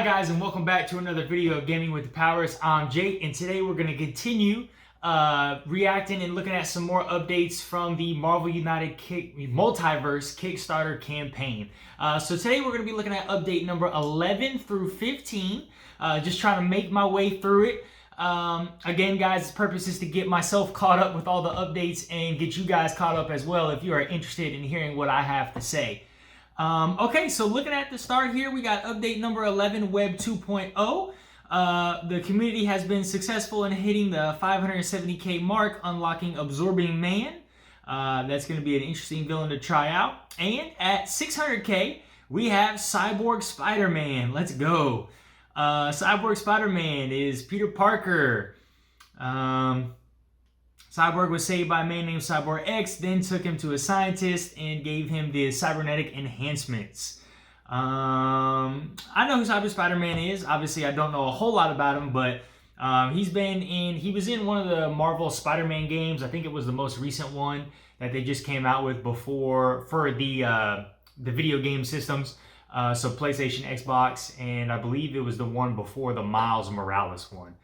Hi guys, and welcome back to another video of Gaming with the Powers. I'm Jake, and today we're going to continue reacting and looking at some more updates from the Marvel United Multiverse Kickstarter campaign. So today we're going to be looking at update number 11 through 15, just trying to make my way through it. Again, guys, the purpose is to get myself caught up with all the updates and get you guys caught up as well if you are interested in hearing what I have to say. Okay, so looking at the start here, we got update number 11, Web 2.0. The community has been successful in hitting the 570k mark, unlocking Absorbing Man. That's going to be an interesting villain to try out. And at 600k, we have Cyborg Spider-Man. Let's go. Cyborg Spider-Man is Peter Parker. Cyborg was saved by a man named Cyborg X, then took him to a scientist and gave him the cybernetic enhancements. I know who Cyborg Spider-Man is. Obviously, I don't know a whole lot about him, but he was in one of the Marvel Spider-Man games. I think it was the most recent one that they just came out with before for the video game systems. So PlayStation, Xbox, and I believe it was the one before the Miles Morales one.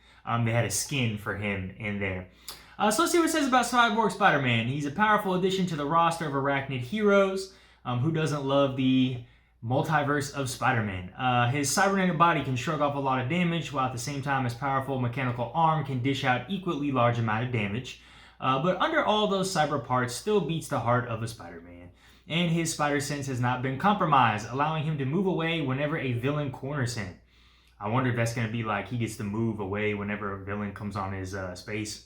They had a skin for him in there. So let's see what it says about Cyborg Spider-Man. He's a powerful addition to the roster of arachnid heroes. Who doesn't love the multiverse of Spider-Man? His cybernetic body can shrug off a lot of damage, while at the same time his powerful mechanical arm can dish out equally large amount of damage. But under all those cyber parts still beats the heart of a Spider-Man. And his spider sense has not been compromised, allowing him to move away whenever a villain corners him. I wonder if that's going to be like he gets to move away whenever a villain comes on his space.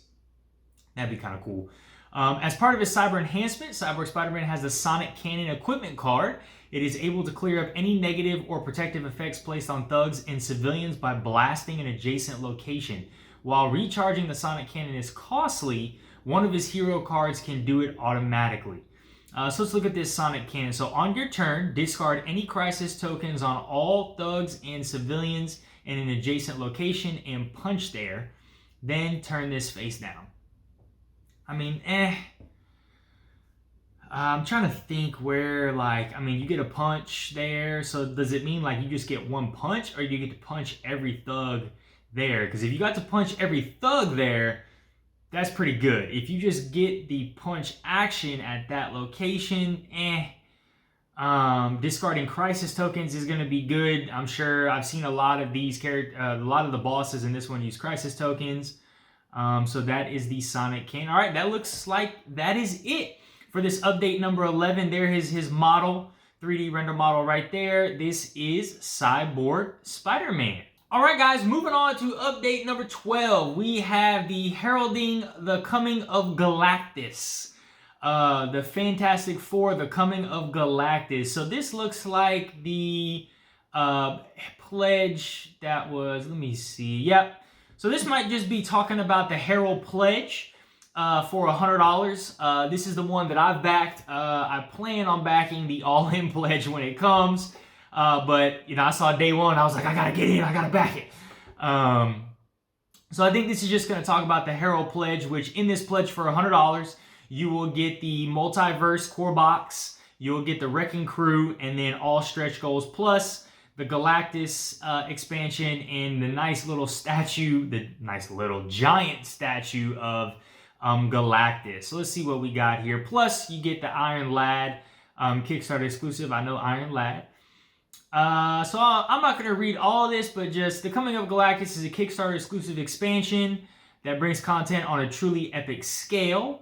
That'd be kind of cool. As part of his cyber enhancement, Cyborg Spider-Man has the Sonic Cannon equipment card. It is able to clear up any negative or protective effects placed on thugs and civilians by blasting an adjacent location. While recharging the Sonic Cannon is costly, one of his hero cards can do it automatically. So let's look at this Sonic Cannon. So on your turn, discard any crisis tokens on all thugs and civilians in an adjacent location and punch there. Then turn this face down. I mean, I'm trying to think where, you get a punch there. So does it mean, you just get one punch, or do you get to punch every thug there? Because if you got to punch every thug there, that's pretty good. If you just get the punch action at that location, discarding crisis tokens is going to be good. I'm sure I've seen a lot of these a lot of the bosses in this one use crisis tokens. So that is the Sonic Cannon. All right, that looks like that is it for this update number 11. There is his model, 3D render model right there. This is Cyborg Spider-Man. All right, guys, moving on to update number 12. We have the heralding the coming of Galactus. The Fantastic Four, the coming of Galactus. So this looks like the pledge that was, let me see. Yep. So this might just be talking about the Herald pledge for $100. This is the one that I've backed. I plan on backing the all-in pledge when it comes. But, I saw day one. I was like, I got to get in. I got to back it. So I think this is just going to talk about the Herald pledge, which in this pledge for $100, you will get the Multiverse core box. You'll get the Wrecking Crew and then all stretch goals plus the Galactus expansion and the nice little statue, the nice little giant statue of Galactus. So let's see what we got here. Plus, you get the Iron Lad Kickstarter exclusive. I know Iron Lad. So I'm not going to read all of this, but just the Coming of Galactus is a Kickstarter exclusive expansion that brings content on a truly epic scale.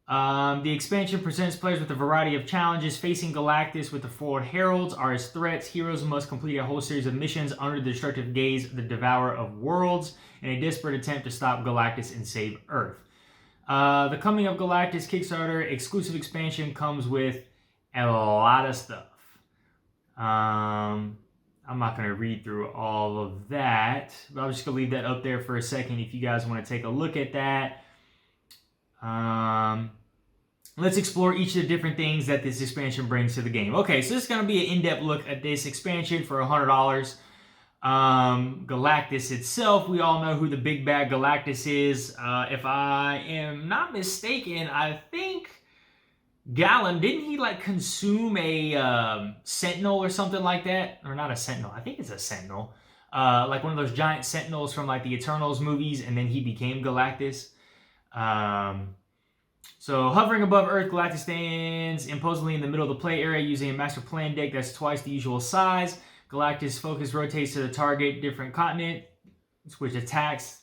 The expansion presents players with a variety of challenges. Facing Galactus with the four heralds are his threats. Heroes must complete a whole series of missions under the destructive gaze of the Devourer of Worlds in a desperate attempt to stop Galactus and save Earth. The Coming of Galactus Kickstarter exclusive expansion comes with a lot of stuff. I'm not going to read through all of that, but I'm just going to leave that up there for a second if you guys want to take a look at that. Let's explore each of the different things that this expansion brings to the game. Okay, so this is going to be an in-depth look at this expansion for $100. Galactus itself, we all know who the big bad Galactus is. If I am not mistaken, I think Gallon, didn't he consume a Sentinel or something like that? Or not a Sentinel, I think it's a Sentinel. like one of those giant sentinels from like the Eternals movies, and then he became Galactus. So hovering above Earth, Galactus stands imposingly in the middle of the play area using a master plan deck that's twice the usual size. Galactus' focus rotates to the target different continent, which attacks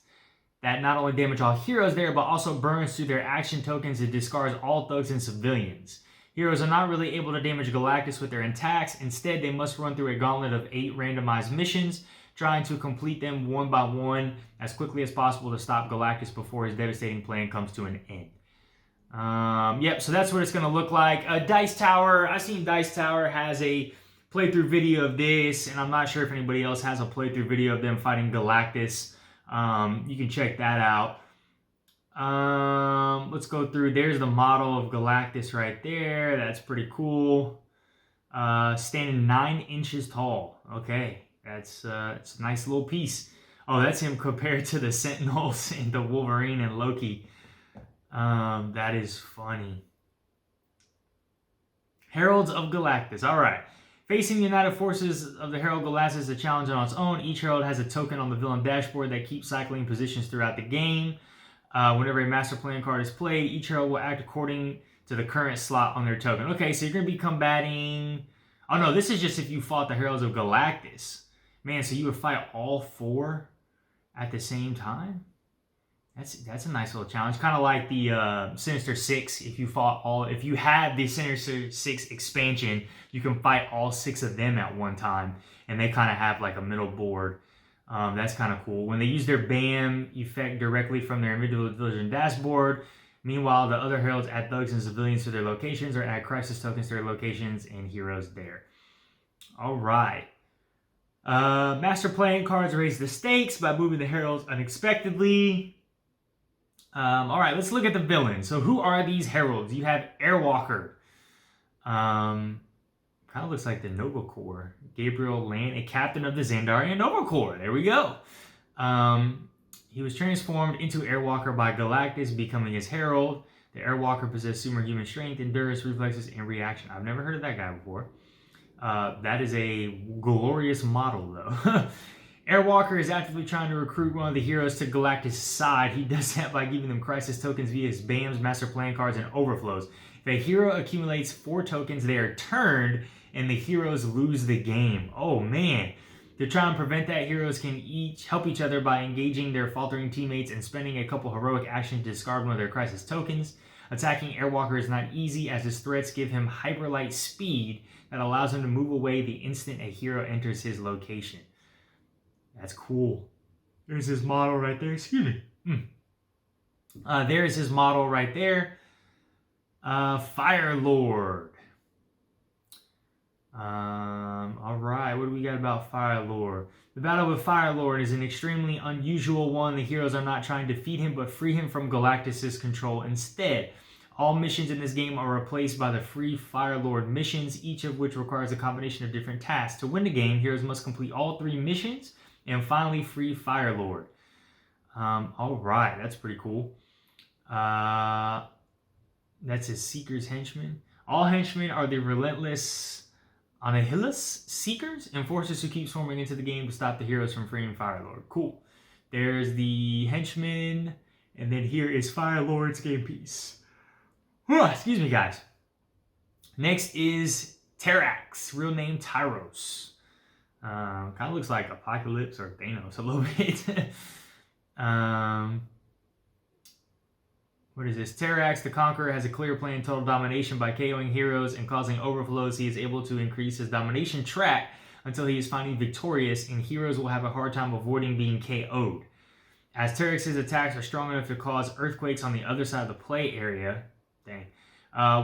that not only damage all heroes there, but also burns through their action tokens and discards all thugs and civilians. Heroes are not really able to damage Galactus with their attacks. Instead, they must run through a gauntlet of 8 randomized missions, trying to complete them one by one as quickly as possible to stop Galactus before his devastating plan comes to an end. Yep, so that's what it's going to look like. Dice Tower, I've seen Dice Tower has a playthrough video of this, and I'm not sure if anybody else has a playthrough video of them fighting Galactus. You can check that out. Let's go through. There's the model of Galactus right there. That's pretty cool. Standing 9 inches tall. Okay, it's a nice little piece. Oh, that's him compared to the Sentinels and the Wolverine and Loki. That is funny. Heralds of Galactus. All right. Facing the united forces of the Herald Galactus is a challenge on its own. Each Herald has a token on the villain dashboard that keeps cycling positions throughout the game. Whenever a master plan card is played, each Herald will act according to the current slot on their token. Okay, so you're going to be combating... Oh no, this is just if you fought the Heralds of Galactus. Man, so you would fight all 4 at the same time? That's a nice little challenge, kind of like the Sinister Six. If you had the Sinister Six expansion, you can fight all 6 of them at one time, and they kind of have like a middle board. That's kind of cool. When they use their BAM effect directly from their individual division dashboard, meanwhile the other heralds add thugs and civilians to their locations or add crisis tokens to their locations and heroes there. All right. Master playing cards raise the stakes by moving the heralds unexpectedly. All right, let's look at the villains. So who are these heralds? You have Airwalker. Kind of looks like the Nova Corps. Gabriel Land, a captain of the Xandarian Nova Corps. There we go. He was transformed into Airwalker by Galactus, becoming his herald. The Airwalker possesses superhuman strength, endurance, reflexes, and reaction. I've never heard of that guy before. That is a glorious model, though. Airwalker is actively trying to recruit one of the heroes to Galactus' side. He does that by giving them crisis tokens via his BAMs, master plan cards, and overflows. If a hero accumulates 4 tokens, they are turned, and the heroes lose the game. Oh man. To try and prevent that, heroes can each help each other by engaging their faltering teammates and spending a couple heroic actions to discard one of their crisis tokens. Attacking Airwalker is not easy, as his threats give him hyperlight speed that allows him to move away the instant a hero enters his location. That's cool. There's his model right there. Excuse me. There's his model right there. Fire Lord. All right. What do we got about Fire Lord? The battle with Fire Lord is an extremely unusual one. The heroes are not trying to defeat him, but free him from Galactus' control instead. All missions in this game are replaced by the free Fire Lord missions, each of which requires a combination of different tasks. To win the game, heroes must complete all 3 missions and finally free Fire Lord. All right, that's pretty cool. That's his Seeker's henchmen. All henchmen are the relentless Annihilus Seekers, enforcers who keep swarming into the game to stop the heroes from freeing Fire Lord. Cool. There's the henchmen, and then here is Fire Lord's game piece. Excuse me, guys. Next is Terrax, real name Tyros. Kind of looks like Apocalypse or Thanos a little bit. What is this? Terrax the Conqueror has a clear plan, total domination. By KOing heroes and causing overflows, he is able to increase his domination track until he is finally victorious, and heroes will have a hard time avoiding being KO'd. As Terrax's attacks are strong enough to cause earthquakes on the other side of the play area,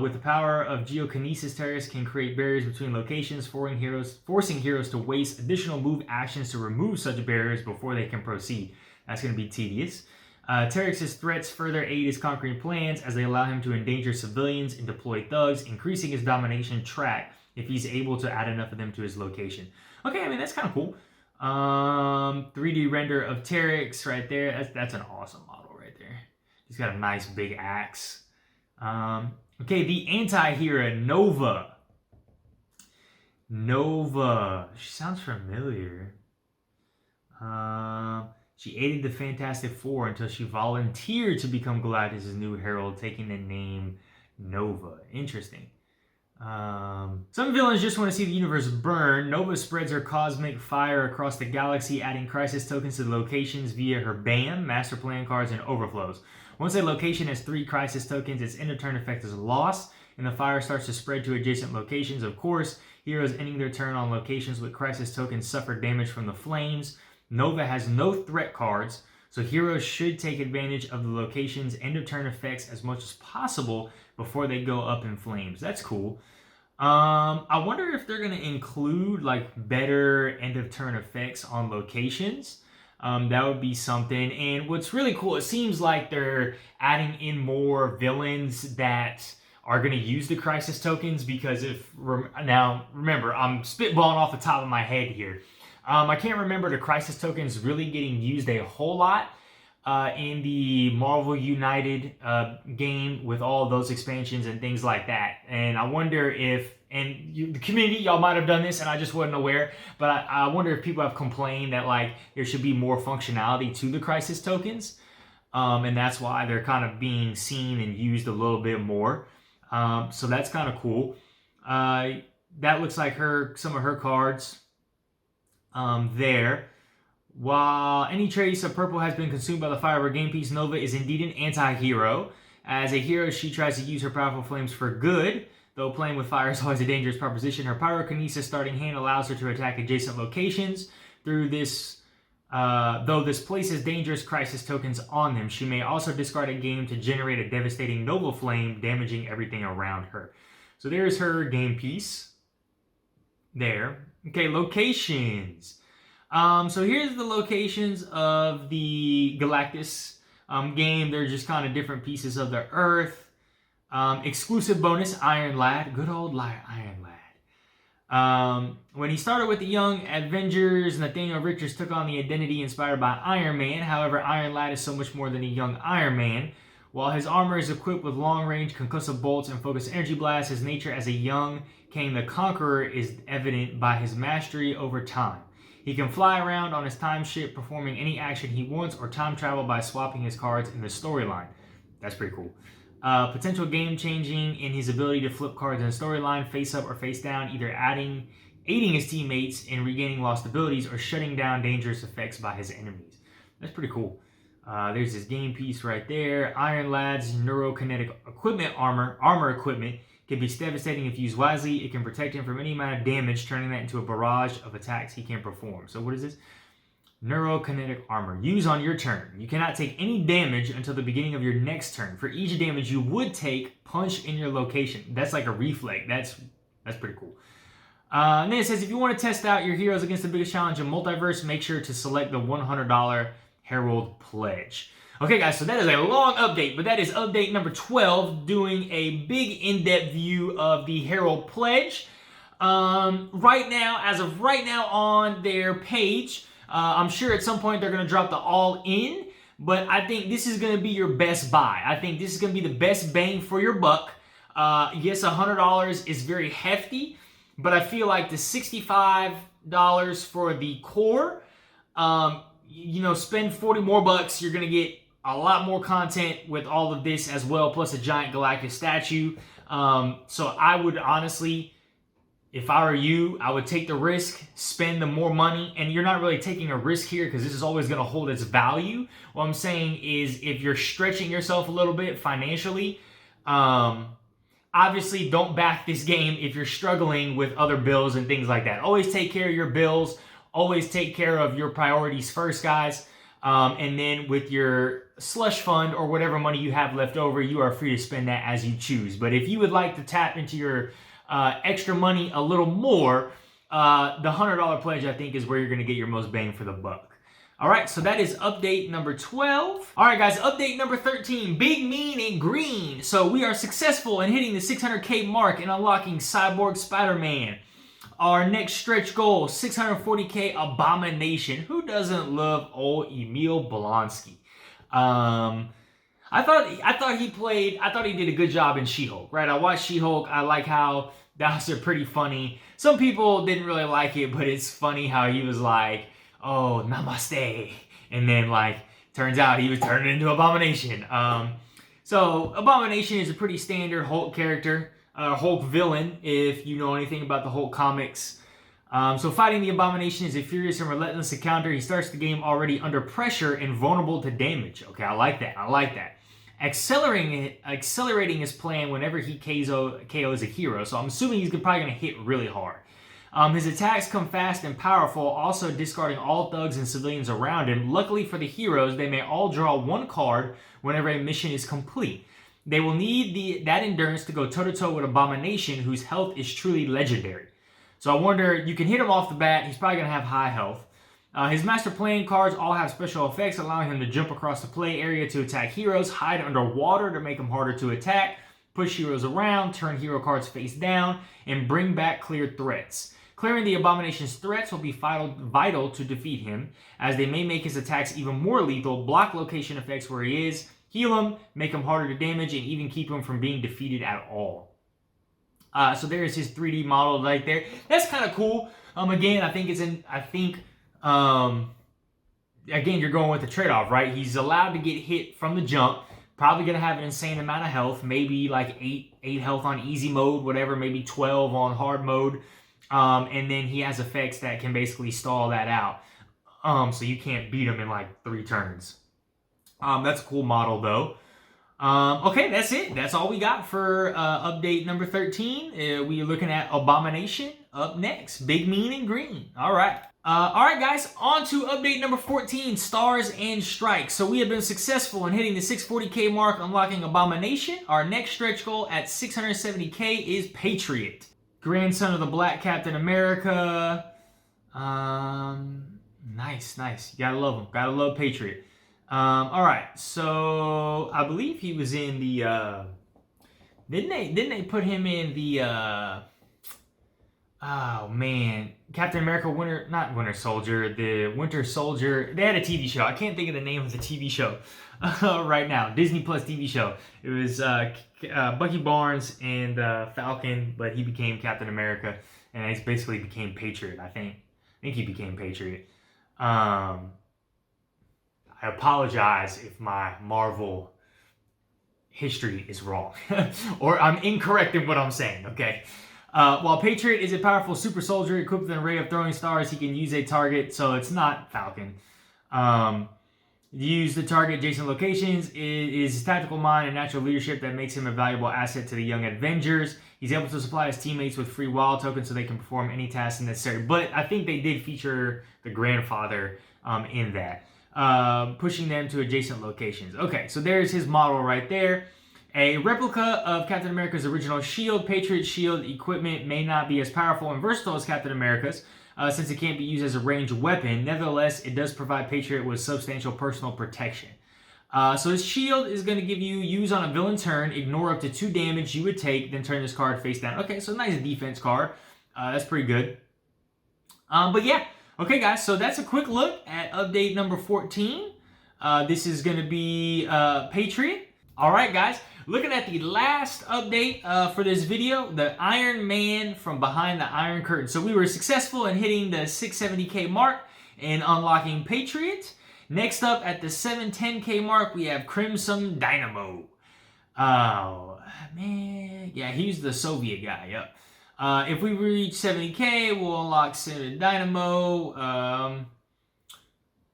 with the power of Geokinesis, Terrax can create barriers between locations, forcing heroes to waste additional move actions to remove such barriers before they can proceed. That's going to be tedious. Terrax's threats further aid his conquering plans as they allow him to endanger civilians and deploy thugs, increasing his domination track if he's able to add enough of them to his location. Okay, I mean, that's kind of cool. 3D render of Terrax right there. That's an awesome model right there. He's got a nice big axe. Okay, the anti-hero, Nova. Nova. She sounds familiar. She aided the Fantastic Four until she volunteered to become Galactus' new herald, taking the name Nova. Interesting. Some villains just want to see the universe burn. Nova spreads her cosmic fire across the galaxy, adding crisis tokens to the locations via her BAM, master plan cards, and overflows. Once a location has 3 crisis tokens, its end of turn effect is lost, and the fire starts to spread to adjacent locations. Of course, heroes ending their turn on locations with crisis tokens suffer damage from the flames. Nova has no threat cards, so heroes should take advantage of the location's end of turn effects as much as possible before they go up in flames. That's cool. I wonder if they're going to include like better end of turn effects on locations. That would be something. And what's really cool, it seems like they're adding in more villains that are going to use the crisis tokens, because now remember, I'm spitballing off the top of my head here. I can't remember the crisis tokens really getting used a whole lot in the Marvel United game with all of those expansions and things like that. And I wonder if, the community, y'all might have done this and I just wasn't aware, but I wonder if people have complained that like there should be more functionality to the crisis tokens. And that's why they're kind of being seen and used a little bit more. So that's kind of cool. That looks like some of her cards there. While any trace of purple has been consumed by the fire of her game piece, Nova is indeed an anti-hero. As a hero, she tries to use her powerful flames for good. Though playing with fire is always a dangerous proposition, her pyrokinesis starting hand allows her to attack adjacent locations. Though this places dangerous crisis tokens on them, she may also discard a game to generate a devastating Nova flame, damaging everything around her. So there's her game piece. There. Okay, locations. So here's the locations of the Galactus game. They're just kind of different pieces of the Earth. Exclusive bonus, Iron Lad. Good old Iron Lad. When he started with the Young Avengers, Nathaniel Richards took on the identity inspired by Iron Man. However, Iron Lad is so much more than a young Iron Man. While his armor is equipped with long-range concussive bolts and focused energy blasts, his nature as a young Kang the Conqueror is evident by his mastery over time. He can fly around on his time ship, performing any action he wants, or time travel by swapping his cards in the storyline. That's pretty cool. Potential game-changing in his ability to flip cards in the storyline, face up or face down, either aiding his teammates in regaining lost abilities or shutting down dangerous effects by his enemies. That's pretty cool. There's this game piece right there. Iron Lad's neurokinetic equipment armor equipment can be devastating if used wisely. It can protect him from any amount of damage, turning that into a barrage of attacks he can perform. So what is this? Neurokinetic armor. Use on your turn. You cannot take any damage until the beginning of your next turn. For each damage you would take, punch in your location. That's like a reflex. That's pretty cool. And then it says, if you want to test out your heroes against the biggest challenge in Multiverse, make sure to select the $100 Herald Pledge. Okay, guys, so that is a long update, but that is update number 12, doing a big in-depth view of the Herald Pledge. As of right now on their page, I'm sure at some point they're going to drop the all-in, but I think this is going to be your best buy. I think this is going to be the best bang for your buck. Yes, $100 is very hefty, but I feel like the $65 for the core, spend 40 more bucks, you're going to get a lot more content with all of this as well, plus a giant Galactus statue. So I would honestly, if I were you, I would take the risk, spend the more money, and you're not really taking a risk here because this is always going to hold its value. What I'm saying is if you're stretching yourself a little bit financially, obviously don't back this game if you're struggling with other bills and things like that. Always take care of your bills. Always take care of your priorities first, guys. And then with your slush fund or whatever money you have left over, you are free to spend that as you choose. But if you would like to tap into your extra money a little more, the $100 pledge, I think, is where you're going to get your most bang for the buck. All right, so that is update number 12. All right, guys, update number 13, Big, Mean, and Green. So we are successful in hitting the 600K mark and unlocking Cyborg Spider-Man. Our next stretch goal, 640K Abomination. Who doesn't love old Emil Blonsky? I thought he did a good job in She-Hulk, right? I watched She-Hulk. I like how that was pretty funny. Some people didn't really like it, but it's funny how he was like, oh, namaste. And then, like, turns out he was turning into Abomination. So Abomination is a pretty standard Hulk character, Hulk villain, if you know anything about the Hulk comics. So fighting the Abomination is a furious and relentless encounter. He starts the game already under pressure and vulnerable to damage. Okay, I like that. I like that. Accelerating his plan whenever he KOs a hero. So I'm assuming he's probably going to hit really hard. His attacks come fast and powerful, also discarding all thugs and civilians around him. Luckily for the heroes, they may all draw one card whenever a mission is complete. They will need that endurance to go toe-to-toe with Abomination, whose health is truly legendary. So I wonder, you can hit him off the bat. He's probably going to have high health. His master playing cards all have special effects, allowing him to jump across the play area to attack heroes, hide underwater to make them harder to attack, push heroes around, turn hero cards face down, and bring back cleared threats. Clearing the Abomination's threats will be vital to defeat him, as they may make his attacks even more lethal, block location effects where he is, heal him, make him harder to damage, and even keep him from being defeated at all. So there's his 3D model right there. That's kind of cool. Again, again, you're going with the trade-off, right? He's allowed to get hit from the jump. Probably going to have an insane amount of health. Maybe like 8 health on easy mode, whatever. Maybe 12 on hard mode. And then he has effects that can basically stall that out. So you can't beat him in like 3 turns. That's a cool model, though. Okay, that's it. That's all we got for update number 13. We are looking at Abomination up next. Big, mean, and green. All right. All right, guys, on to update number 14, Stars and Strikes. So we have been successful in hitting the 640k mark, unlocking Abomination. Our next stretch goal at 670k is Patriot. Grandson of the Black Captain America. Nice. You gotta love him. Gotta love Patriot. All right, so I believe he was in the. Didn't they put him in the? Oh man, Captain America Winter Soldier. The Winter Soldier. They had a TV show. I can't think of the name of the TV show right now. Disney Plus TV show. It was Bucky Barnes and Falcon, but he became Captain America, and he basically became Patriot. I think he became Patriot. I apologize if my Marvel history is wrong or I'm incorrect in what I'm saying, okay? While Patriot is a powerful super soldier equipped with an array of throwing stars, he can use a target, so it's not Falcon. Use the target adjacent locations. It is his tactical mind and natural leadership that makes him a valuable asset to the Young Avengers. He's able to supply his teammates with free wild tokens so they can perform any task necessary. But I think they did feature the grandfather in that. Pushing them to adjacent locations. Okay, so there's his model right there. A replica of Captain America's original shield. Patriot's shield equipment may not be as powerful and versatile as Captain America's, since it can't be used as a ranged weapon. Nevertheless, it does provide Patriot with substantial personal protection. So his shield is going to give you use on a villain turn, ignore up to 2 damage you would take, then turn this card face down. Okay, so nice defense card. That's pretty good. But yeah. Okay, guys, so that's a quick look at update number 14. This is going to be Patriot. All right, guys, looking at the last update for this video, the Iron Man from behind the Iron Curtain. So we were successful in hitting the 670k mark and unlocking Patriot. Next up at the 710k mark, we have Crimson Dynamo. Oh, man. Yeah, he's the Soviet guy, yep. If we reach 70k, we'll unlock Dynamo,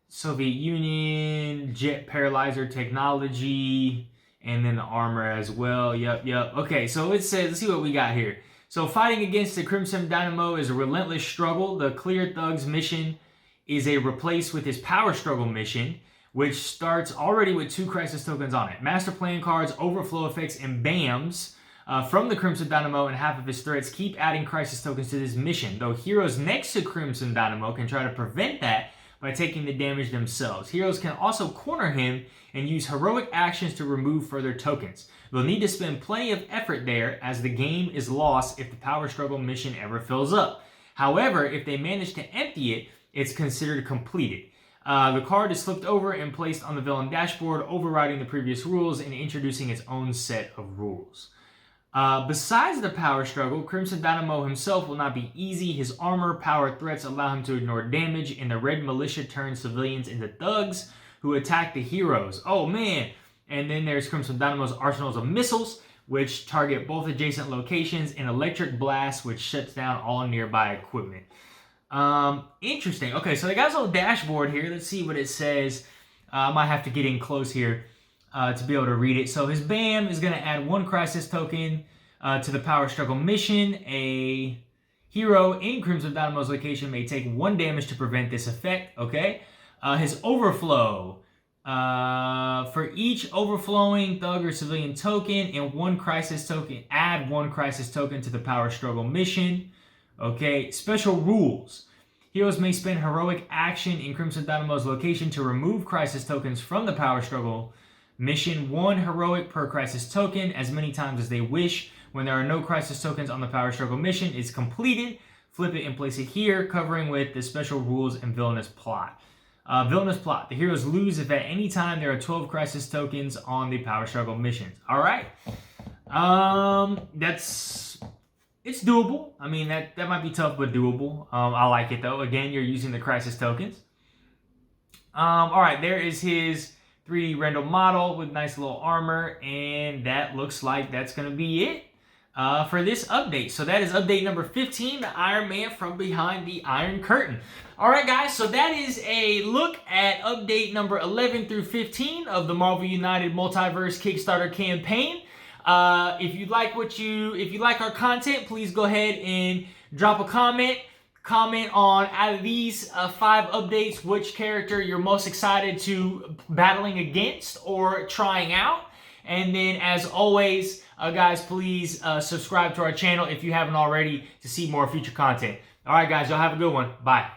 Soviet Union, jet paralyzer technology, and then the armor as well. Yep. Okay, so it says, let's see what we got here. So fighting against the Crimson Dynamo is a relentless struggle. The Clear Thugs mission is a replace with his Power Struggle mission, which starts already with 2 crisis tokens on it. Master playing cards, overflow effects, and BAMs. From the Crimson Dynamo and half of his threats keep adding crisis tokens to this mission, though heroes next to Crimson Dynamo can try to prevent that by taking the damage themselves. Heroes can also corner him and use heroic actions to remove further tokens. They'll need to spend plenty of effort there, as the game is lost if the Power Struggle mission ever fills up. However, if they manage to empty it, it's considered completed. The card is flipped over and placed on the villain dashboard, overriding the previous rules and introducing its own set of rules. Besides the power struggle, Crimson Dynamo himself will not be easy. His armor power threats allow him to ignore damage, and the Red Militia turns civilians into thugs who attack the heroes. Oh man! And then there's Crimson Dynamo's arsenals of missiles, which target both adjacent locations, and Electric Blast, which shuts down all nearby equipment. Interesting. Okay, so they got his little dashboard here. Let's see what it says. I might have to get in close here to be able to read it. So his BAM is going to add 1 crisis token to the power struggle mission. A hero in Crimson Dynamo's location may take 1 damage to prevent this effect. Okay. His overflow. For each overflowing thug or civilian token and 1 crisis token, add 1 crisis token to the power struggle mission. Okay, special rules. Heroes may spend heroic action in Crimson Dynamo's location to remove crisis tokens from the power struggle mission. 1 heroic per crisis token, as many times as they wish. When there are no crisis tokens on the power struggle mission is completed, flip it and place it here, covering with the special rules and villainous plot. Villainous plot. The heroes lose if at any time there are 12 crisis tokens on the power struggle missions. All right. It's doable. I mean, that might be tough, but doable. I like it, though. Again, you're using the crisis tokens. All right, there is his 3D render model with nice little armor, and that looks like that's going to be it for this update. So that is update number 15, the Iron Man from behind the Iron Curtain. All right, guys, so that is a look at update number 11 through 15 of the Marvel United Multiverse Kickstarter campaign. If you like our content, please go ahead and drop a comment. Comment on, out of these 5 updates, which character you're most excited to battling against or trying out. And then, as always, guys, please subscribe to our channel if you haven't already to see more future content. All right, guys, y'all have a good one. Bye.